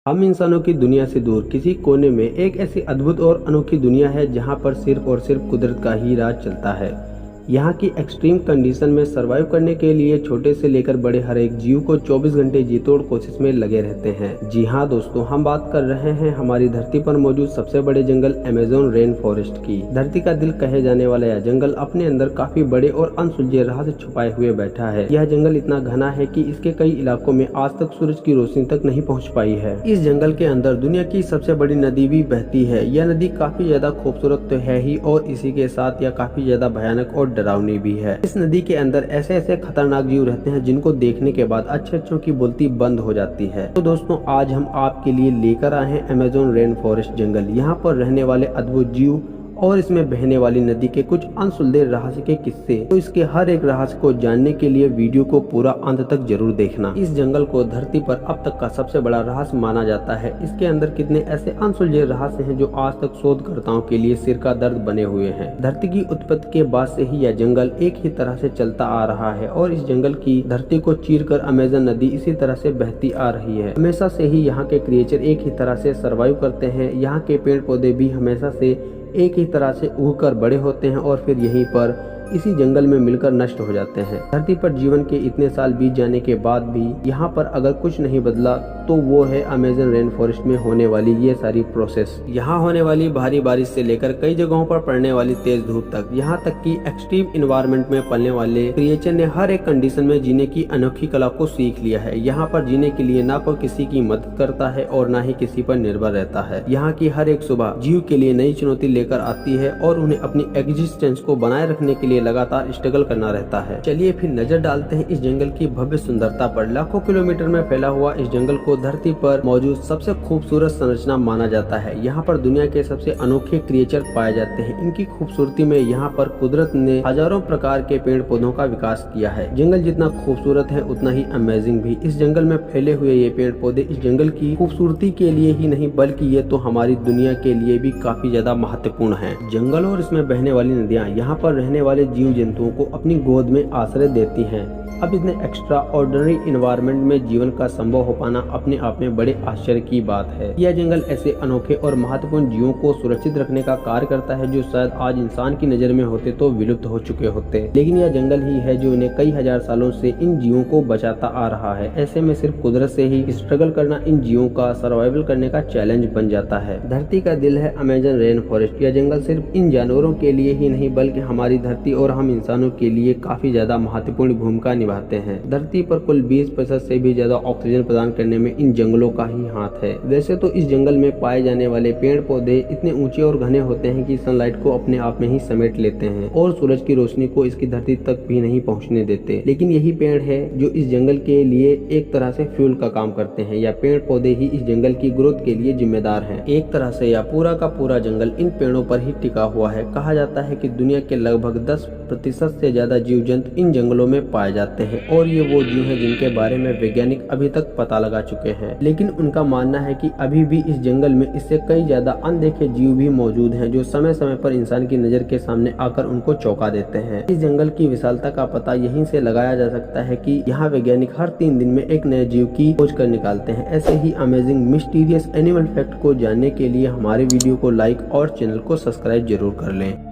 हम इंसानों की दुनिया से दूर किसी कोने में एक ऐसी अद्भुत और अनोखी दुनिया है जहां पर सिर्फ और सिर्फ कुदरत का ही राज चलता है। यहाँ की एक्सट्रीम कंडीशन में सरवाइव करने के लिए छोटे से लेकर बड़े हर एक जीव को 24 घंटे जी तोड़ कोशिश में लगे रहते हैं। जी हाँ दोस्तों, हम बात कर रहे हैं हमारी धरती पर मौजूद सबसे बड़े जंगल अमेज़न रेन फॉरेस्ट की। धरती का दिल कहे जाने वाला यह जंगल अपने अंदर काफी बड़े और अनसुलझे राज छुपाए हुए बैठा है। यह जंगल इतना घना है कि इसके कई इलाकों में आज तक सूरज की रोशनी तक नहीं पहुँच पाई है। इस जंगल के अंदर दुनिया की सबसे बड़ी नदी भी बहती है। यह नदी काफी ज्यादा खूबसूरत तो है ही, और इसी के साथ यह काफी ज्यादा भयानक और डरावनी भी है। इस नदी के अंदर ऐसे ऐसे खतरनाक जीव रहते हैं जिनको देखने के बाद अच्छों की बोलती बंद हो जाती है। तो दोस्तों, आज हम आपके लिए लेकर आए हैं अमेज़न रेन फॉरेस्ट जंगल। यहाँ पर रहने वाले अद्भुत जीव और इसमें बहने वाली नदी के कुछ अनसुलझे रहस्य के किस्से। तो इसके हर एक रहस्य को जानने के लिए वीडियो को पूरा अंत तक जरूर देखना। इस जंगल को धरती पर अब तक का सबसे बड़ा रहस्य माना जाता है। इसके अंदर कितने ऐसे अनसुलझे रहस्य हैं जो आज तक शोधकर्ताओं के लिए सिर का दर्द बने हुए हैं। धरती की उत्पत्ति के बाद से ही यह जंगल एक ही तरह से चलता आ रहा है और इस जंगल की धरती को चीरकर अमेज़न नदी इसी तरह से बहती आ रही है। हमेशा से ही यहाँ के क्रिएचर एक ही तरह से सर्वाइव करते हैं। यहाँ के पेड़ पौधे भी हमेशा से एक ही तरह से उगकर बड़े होते हैं और फिर यहीं पर इसी जंगल में मिलकर नष्ट हो जाते हैं। धरती पर जीवन के इतने साल बीत जाने के बाद भी यहाँ पर अगर कुछ नहीं बदला तो वो है अमेज़न रेन फॉरेस्ट में होने वाली ये सारी प्रोसेस। यहाँ होने वाली भारी बारिश से लेकर कई जगहों पर पड़ने वाली तेज धूप तक, यहाँ तक कि एक्सट्रीम इन्वायरमेंट में पलने वाले क्रिएचर ने हर एक कंडीशन में जीने की अनोखी कला को सीख लिया है। यहाँ पर जीने के लिए ना कोई किसी की मदद करता है और ना ही किसी पर निर्भर रहता है। यहाँ की हर एक सुबह जीव के लिए नई चुनौती लेकर आती है और उन्हें अपनी एग्जिस्टेंस को बनाए रखने के लिए लगातार स्ट्रगल करना रहता है। चलिए फिर नजर डालते हैं इस जंगल की भव्य सुंदरता पर। लाखों किलोमीटर में फैला हुआ इस जंगल को धरती पर मौजूद सबसे खूबसूरत संरचना माना जाता है। यहाँ पर दुनिया के सबसे अनोखे क्रिएचर पाए जाते हैं। इनकी खूबसूरती में यहाँ पर कुदरत ने हजारों प्रकार के पेड़ पौधों का विकास किया है। जंगल जितना खूबसूरत है उतना ही अमेजिंग भी। इस जंगल में फैले हुए ये पेड़ पौधे इस जंगल की खूबसूरती के लिए ही नहीं बल्कि ये तो हमारी दुनिया के लिए भी काफी ज्यादा महत्वपूर्ण है। जंगल और इसमें बहने वाली नदियाँ यहाँ पर रहने वाले जीव जंतुओं को अपनी गोद में आश्रय देती हैं। अब इतने एक्स्ट्रा ऑर्डिनरी इन्वायरमेंट में जीवन का संभव हो पाना अपने आप में बड़े आश्चर्य की बात है। यह जंगल ऐसे अनोखे और महत्वपूर्ण जीवों को सुरक्षित रखने का कार्य करता है जो शायद आज इंसान की नजर में होते तो विलुप्त हो चुके होते, लेकिन यह जंगल ही है जो इन्हें कई हजार सालों से इन जीवों को बचाता आ रहा है। ऐसे में सिर्फ कुदरत से ही स्ट्रगल करना इन जीवों का सर्वाइवल करने का चैलेंज बन जाता है। धरती का दिल है अमेज़न रेन फॉरेस्ट। यह जंगल सिर्फ इन जानवरों के लिए ही नहीं बल्कि हमारी धरती और हम इंसानों के लिए काफी ज्यादा महत्वपूर्ण भूमिका निभाते हैं। धरती पर कुल 20% से भी ज्यादा ऑक्सीजन प्रदान करने में इन जंगलों का ही हाथ है। वैसे तो इस जंगल में पाए जाने वाले पेड़ पौधे इतने ऊंचे और घने होते हैं कि सनलाइट को अपने आप में ही समेट लेते हैं और सूरज की रोशनी को इसकी धरती तक भी नहीं पहुंचने देते। लेकिन यही पेड़ है जो इस जंगल के लिए एक तरह से फ्यूल का काम करते हैं। या पेड़ पौधे ही इस जंगल की ग्रोथ के लिए जिम्मेदार हैं। एक तरह से यह पूरा का पूरा जंगल इन पेड़ों पर ही टिका हुआ है। कहा जाता है कि दुनिया के लगभग 10% से ज्यादा जीव जंतु इन जंगलों में पाए जाते हैं और ये वो जीव हैं जिनके बारे में वैज्ञानिक अभी तक पता लगा चुके हैं। लेकिन उनका मानना है कि अभी भी इस जंगल में इससे कई ज्यादा अनदेखे जीव भी मौजूद हैं जो समय समय पर इंसान की नजर के सामने आकर उनको चौंका देते हैं। इस जंगल की विशालता का पता यहीं से लगाया जा सकता है कि यहाँ वैज्ञानिक हर 3 दिन में एक नए जीव की खोज कर निकालते हैं। ऐसे ही अमेजिंग मिस्टीरियस एनिमल फैक्ट को जानने के लिए हमारे वीडियो को लाइक और चैनल को सब्सक्राइब जरूर कर लें।